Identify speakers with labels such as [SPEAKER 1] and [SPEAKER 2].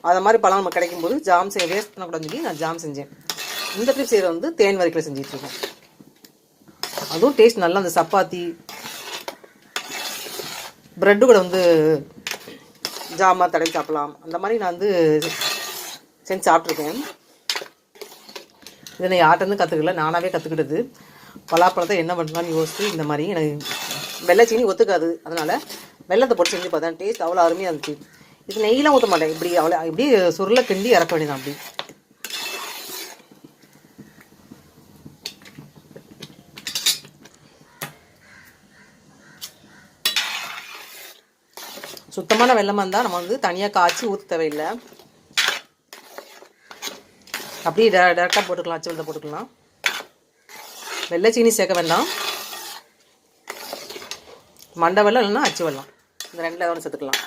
[SPEAKER 1] அதை மாதிரி பழம் நம்ம கிடைக்கும்போது ஜாம் செய்ய வேஸ்ட் பண்ணக்கூடாதுன்னு சொல்லி நான் ஜாம் செஞ்சேன். இந்த ட்ரிப் செய்கிறது வந்து தேன் வரைக்கும் செஞ்சிட்ருக்கேன். அதுவும் டேஸ்ட் நல்லா, அந்த சப்பாத்தி ப்ரெட்டு கூட வந்து ஜாமாக தடவி சாப்பிடலாம். அந்த மாதிரி நான் வந்து செஞ்சு சாப்பிட்ருக்கேன். இதை நான் யார்கிட்டருந்து கற்றுக்கல, நானாகவே கற்றுக்கிட்டது. பலாப்பழத்தை என்ன பண்ணலான்னு யோசிச்சு இந்த மாதிரி எனக்கு வெள்ளை சீனி ஒத்துக்காது, அதனால் வெள்ளத்தை போட்டு செஞ்சு பார்த்தேன். டேஸ்ட் அவ்வளோ அருமையாக இருந்துச்சு. இது நெய்யெலாம் ஊற்ற மாட்டேன், இப்படி அவ்வளோ இப்படி சுருளை கிண்டி இறக்க வேண்டியதான். அப்படி சுத்தமான வெள்ளமாக இருந்தால் நம்ம வந்து தனியாக காய்ச்சி ஊற்ற தேவையில்லை, அப்படியே டேரெக்டாக போட்டுக்கலாம், அச்சு வெள்ளத்தை போட்டுக்கலாம். வெள்ளை சீனி சேர்க்க வேண்டாம், மண்டை வெள்ளம் இல்லைன்னா அச்சு வெள்ளம், இந்த ரெண்டில் ஒன்று சேர்த்துக்கலாம்.